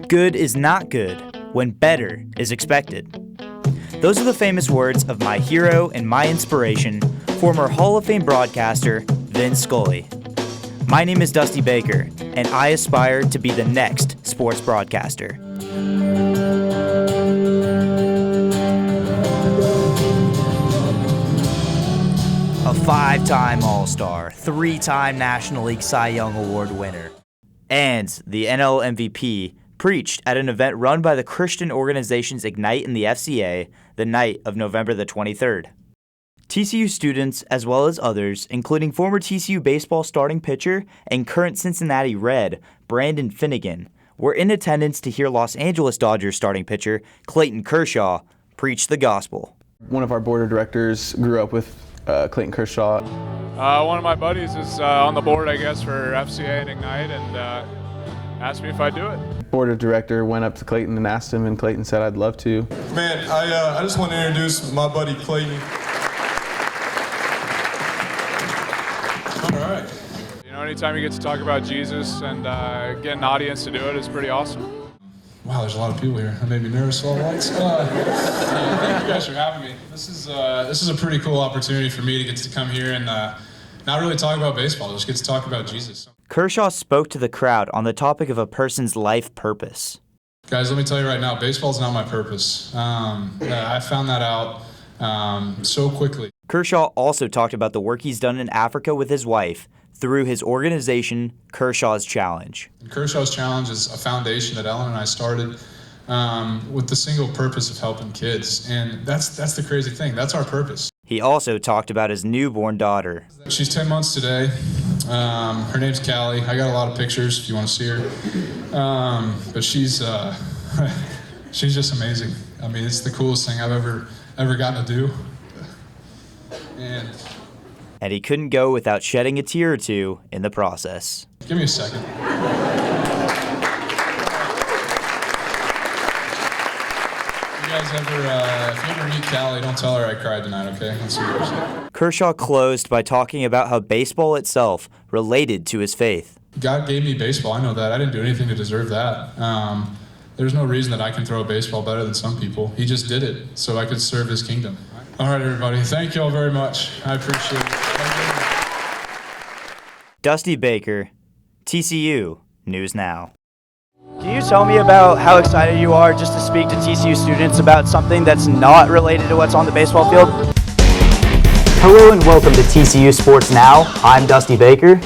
Good is not good when better is expected. Those are the famous words of my hero and my inspiration, former Hall of Fame broadcaster Vin Scully. My name is Dusty Baker, and I aspire to be the next sports broadcaster. A 5-time All-Star, 3-time National League Cy Young Award winner, and the NL MVP preached at an event run by the Christian organizations Ignite and the FCA the night of November the 23rd. TCU students, as well as others, including former TCU baseball starting pitcher and current Cincinnati Red, Brandon Finnegan, were in attendance to hear Los Angeles Dodgers starting pitcher Clayton Kershaw preach the gospel. One of our board of directors grew up with Clayton Kershaw. One of my buddies is on the board, I guess, for FCA and Ignite, and asked me if I'd do it. Board of director went up to Clayton and asked him, and Clayton said, "I'd love to." Man, I just want to introduce my buddy Clayton. All right. You know, anytime you get to talk about Jesus and get an audience to do it is pretty awesome. Wow, there's a lot of people here. That made me nervous. All lights. Thank you guys for having me. This is a pretty cool opportunity for me to get to come here and not really talk about baseball, just get to talk about Jesus. Kershaw spoke to the crowd on the topic of a person's life purpose. Guys, let me tell you right now, baseball's not my purpose. I found that out so quickly. Kershaw also talked about the work he's done in Africa with his wife through his organization, Kershaw's Challenge. Kershaw's Challenge is a foundation that Ellen and I started with the single purpose of helping kids, and that's the crazy thing. That's our purpose. He also talked about his newborn daughter. She's 10 months today. Her name's Callie. I got a lot of pictures if you want to see her. But she's she's just amazing. I mean, it's the coolest thing I've ever gotten to do. And he couldn't go without shedding a tear or two in the process. Give me a second. If you ever meet Callie, don't tell her I cried tonight, okay? Let's see what she... Kershaw closed by talking about how baseball itself related to his faith. God gave me baseball, I know that. I didn't do anything to deserve that. There's no reason that I can throw a baseball better than some people. He just did it so I could serve his kingdom. All right, everybody, thank you all very much. I appreciate it. Dusty Baker, TCU News Now. Can you tell me about how excited you are just to speak to TCU students about something that's not related to what's on the baseball field? Hello and welcome to TCU Sports Now. I'm Dusty Baker.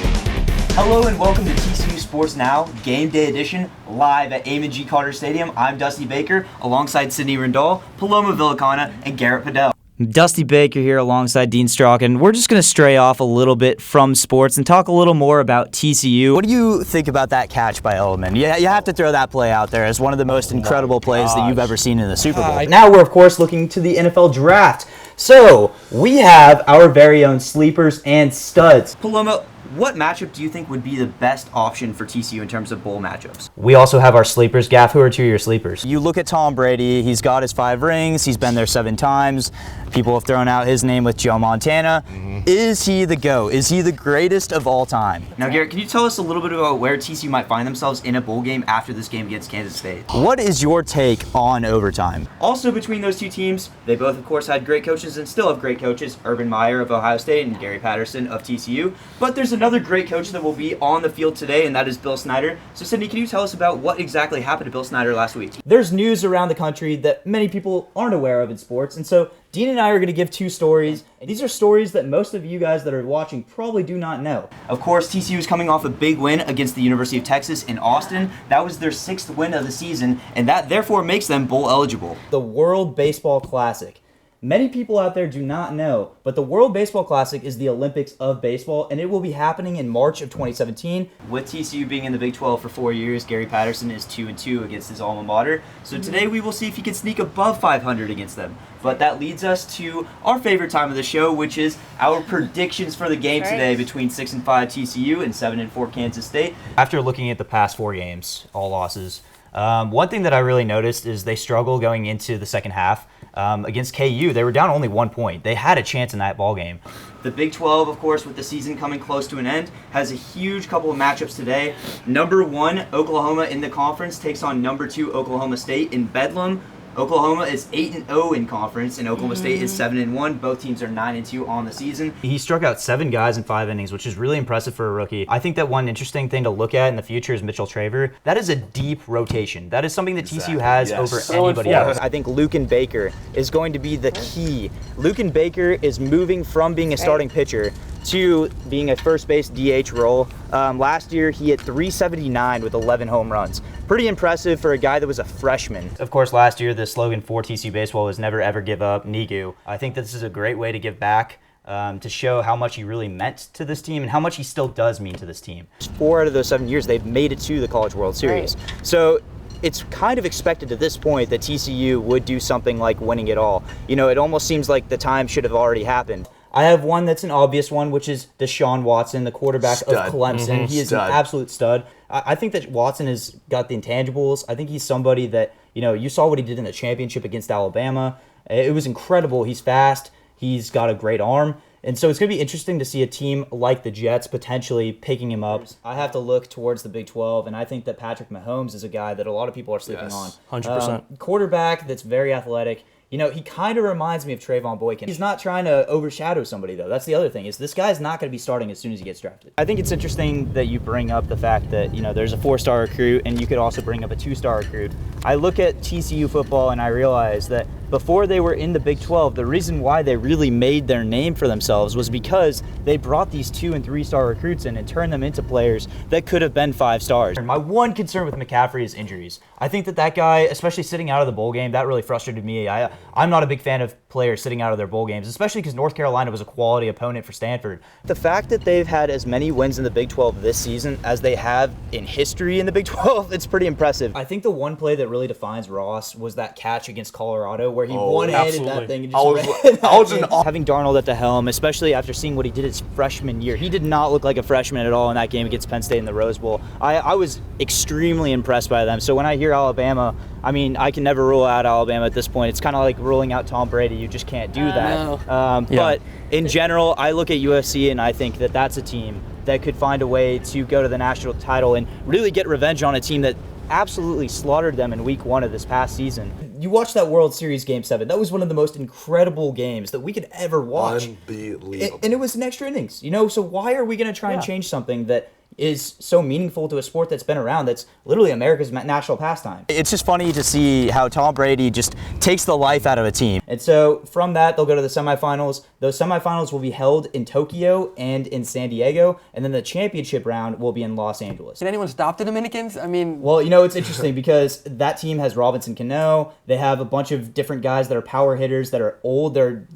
Hello and welcome to TCU Sports Now, Game Day Edition, live at Amon G. Carter Stadium. I'm Dusty Baker, alongside Sydney Rendall, Paloma Villicana, and Garrett Padell. Dusty Baker here alongside Dean Strzok, and we're just going to stray off a little bit from sports and talk a little more about TCU. What do you think about that catch by Elliman? You have to throw that play out there as one of the most incredible plays that you've ever seen in the Super Bowl. Now we're, of course, looking to the NFL Draft. So we have our very own sleepers and studs. Paloma, what matchup do you think would be the best option for TCU in terms of bowl matchups? We also have our sleepers. Gaff, who are two of your sleepers? You look at Tom Brady. He's got his 5 rings. He's been there 7 times. People have thrown out his name with Joe Montana. Is he the GOAT? Is he the greatest of all time? Now, Garrett, can you tell us a little bit about where TCU might find themselves in a bowl game after this game against Kansas State? What is your take on overtime? Also, between those two teams, they both, of course, had great coaches and still have great coaches, Urban Meyer of Ohio State and Gary Patterson of TCU. But there's another great coach that will be on the field today, and that is Bill Snyder. So, Sydney, can you tell us about what exactly happened to Bill Snyder last week? There's news around the country that many people aren't aware of in sports, and so Dean and I are going to give 2 stories, and these are stories that most of you guys that are watching probably do not know. Of course, TCU is coming off a big win against the University of Texas in Austin. That was their 6th win of the season, and that therefore makes them bowl eligible. The World Baseball Classic. Many people out there do not know, but the World Baseball Classic is the Olympics of baseball, and it will be happening in March of 2017. With TCU being in the Big 12 for 4 years, Gary Patterson is 2-2 against his alma mater. So today we will see if he can sneak above 500 against them. But that leads us to our favorite time of the show, which is our predictions for the game today between 6-5 TCU and 7-4 Kansas State. After looking at the past 4 games, all losses, one thing that I really noticed is they struggle going into the second half. against KU. They were down only 1 point. They had a chance in that ball game. The Big 12, of course, with the season coming close to an end, has a huge couple of matchups today. Number 1, Oklahoma in the conference takes on number 2, Oklahoma State in Bedlam. Oklahoma is 8-0 in conference, and Oklahoma State is 7-1. Both teams are 9-2 on the season. He struck out 7 guys in 5 innings, which is really impressive for a rookie. I think that one interesting thing to look at in the future is Mitchell Traver. That is a deep rotation. That is something that TCU has over anybody else. I think Luken Baker is going to be the key. Luken Baker is moving from being a starting pitcher to being a first base DH role. Last year, he hit .379 with 11 home runs. Pretty impressive for a guy that was a freshman. Of course, last year, the slogan for TCU baseball was never ever give up, Nigu. I think this is a great way to give back, to show how much he really meant to this team and how much he still does mean to this team. 4 out of those 7 years, they've made it to the College World Series. So it's kind of expected at this point that TCU would do something like winning it all. You know, it almost seems like the time should have already happened. I have one that's an obvious one, which is Deshaun Watson, the quarterback of Clemson. He is an absolute stud. I think that Watson has got the intangibles. I think he's somebody that, you know, you saw what he did in the championship against Alabama. It was incredible. He's fast. He's got a great arm. And so it's going to be interesting to see a team like the Jets potentially picking him up. I have to look towards the Big 12, and I think that Patrick Mahomes is a guy that a lot of people are sleeping on. 100%. Quarterback that's very athletic. You know, he kind of reminds me of Trayvon Boykin. He's not trying to overshadow somebody, though. That's the other thing, is this guy's not going to be starting as soon as he gets drafted. I think it's interesting that you bring up the fact that, you know, there's a 4-star recruit, and you could also bring up a 2-star recruit. I look at TCU football, and I realize that before they were in the Big 12, the reason why they really made their name for themselves was because they brought these 2- and 3-star recruits in and turned them into players that could have been 5 stars. My one concern with McCaffrey is injuries. I think that guy, especially sitting out of the bowl game, that really frustrated me. I'm not a big fan of players sitting out of their bowl games, especially because North Carolina was a quality opponent for Stanford. The fact that they've had as many wins in the Big 12 this season as they have in history in the Big 12, it's pretty impressive. I think the one play that really defines Ross was that catch against Colorado where he one-handed that thing and just having Darnold at the helm, especially after seeing what he did his freshman year. He did not look like a freshman at all in that game against Penn State in the Rose Bowl. I was extremely impressed by them. So when I hear Alabama, I mean, I can never rule out Alabama at this point. It's kind of like ruling out Tom Brady. You just can't do that. But in general, I look at USC and I think that that's a team that could find a way to go to the national title and really get revenge on a team that absolutely slaughtered them in week 1 of this past season. You watched that World Series Game 7. That was one of the most incredible games that we could ever watch. Unbelievable. And it was in extra innings, you know? So why are we going to try and change something that is so meaningful to a sport that's been around, that's literally America's national pastime? It's just funny to see how Tom Brady just takes the life out of a team. And so from that, they'll go to the semifinals. Those semifinals will be held in Tokyo and in San Diego, and then the championship round will be in Los Angeles. Can anyone stop the Dominicans? I mean... Well, you know, it's interesting because that team has Robinson Cano. They have a bunch of different guys that are power hitters that are old. They're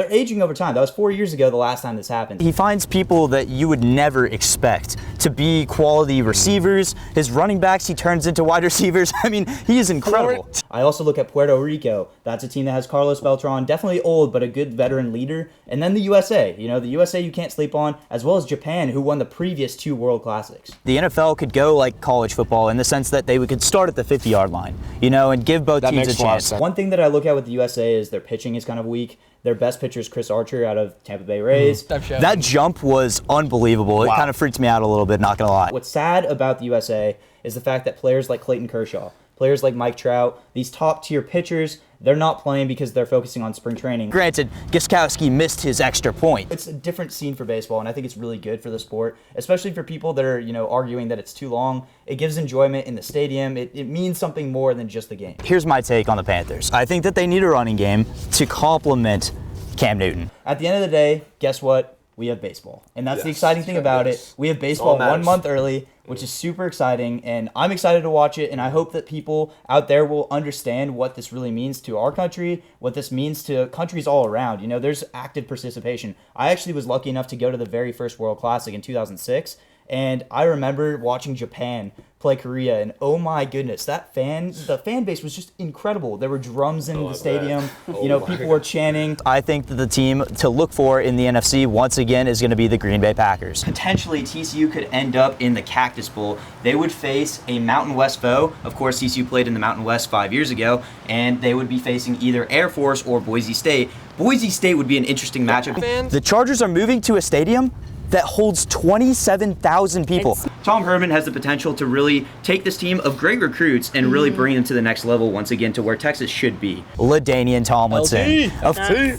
aging over time. That was 4 years ago the last time this happened. He finds people that you would never expect to be quality receivers. His running backs, he turns into wide receivers. I mean, he is incredible. I also look at Puerto Rico. That's a team that has Carlos Beltran, definitely old, but a good veteran leader. And then the USA. You know, the USA you can't sleep on, as well as Japan, who won the previous 2 World Classics. The NFL could go like college football in the sense that they could start at the 50-yard line, you know, and give both teams a chance. One thing that I look at with the USA is their pitching is kind of weak. Their best pitcher is Chris Archer out of Tampa Bay Rays. That jump was unbelievable. It kind of freaked me out a little bit, not gonna lie. What's sad about the USA is the fact that players like Clayton Kershaw, players like Mike Trout, these top-tier pitchers, they're not playing because they're focusing on spring training. Granted, Gostkowski missed his extra point. It's a different scene for baseball, and I think it's really good for the sport, especially for people that are, you know, arguing that it's too long. It gives enjoyment in the stadium. It means something more than just the game. Here's my take on the Panthers. I think that they need a running game to complement Cam Newton. At the end of the day, guess what? We have baseball. And that's the exciting thing about it. We have baseball 1 month early, which is super exciting, and I'm excited to watch it, and I hope that people out there will understand what this really means to our country, what this means to countries all around. You know, there's active participation. I actually was lucky enough to go to the very first World Classic in 2006, And I remember watching Japan play Korea, and oh my goodness, the fan base was just incredible. There were drums in the stadium. People were chanting. I think that the team to look for in the NFC once again is going to be the Green Bay Packers. Potentially, TCU could end up in the Cactus Bowl. They would face a Mountain West foe. Of course, TCU played in the Mountain West 5 years ago, and they would be facing either Air Force or Boise State. Boise State would be an interesting matchup. The Chargers are moving to a stadium that holds 27,000 people. Tom Herman has the potential to really take this team of great recruits and really bring them to the next level once again to where Texas should be. LaDainian Tomlinson.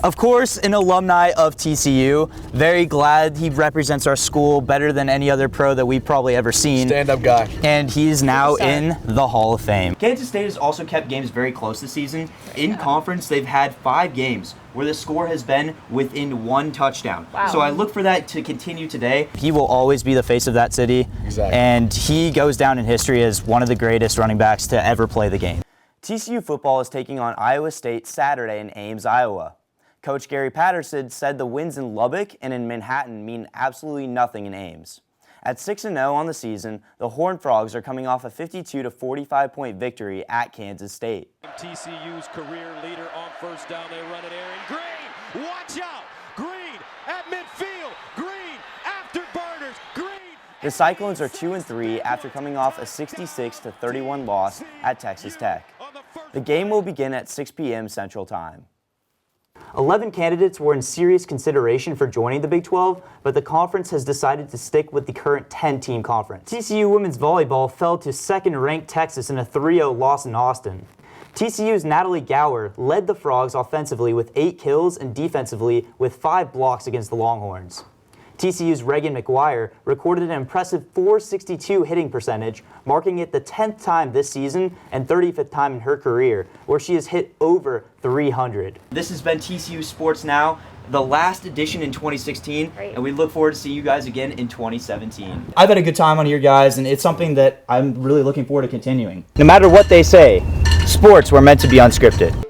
Of course, an alumni of TCU. Very glad he represents our school better than any other pro that we've probably ever seen. Stand-up guy. And he's now in the Hall of Fame. Kansas State has also kept games very close this season. In conference, they've had 5 games where the score has been within 1 touchdown. Wow. So I look for that to continue today. He will always be the face of that city. Exactly. And he goes down in history as one of the greatest running backs to ever play the game. TCU football is taking on Iowa State Saturday in Ames, Iowa. Coach Gary Patterson said the wins in Lubbock and in Manhattan mean absolutely nothing in Ames. At 6-0 on the season, the Horned Frogs are coming off a 52 to 45-point victory at Kansas State. TCU's career leader on first down. They run it, Aaron Green. Watch out! Green at midfield. Green afterburners. Green. The Cyclones are 2-3 after coming off a 66 to 31 loss at Texas Tech. The game will begin at 6 p.m. Central Time. 11 candidates were in serious consideration for joining the Big 12, but the conference has decided to stick with the current 10-team conference. TCU women's volleyball fell to second-ranked Texas in a 3-0 loss in Austin. TCU's Natalie Gower led the Frogs offensively with 8 kills and defensively with 5 blocks against the Longhorns. TCU's Reagan McGuire recorded an impressive .462 hitting percentage, marking it the 10th time this season and 35th time in her career, where she has hit over 300. This has been TCU Sports Now, the last edition in 2016, and we look forward to seeing you guys again in 2017. I've had a good time on here, guys, and it's something that I'm really looking forward to continuing. No matter what they say, sports were meant to be unscripted.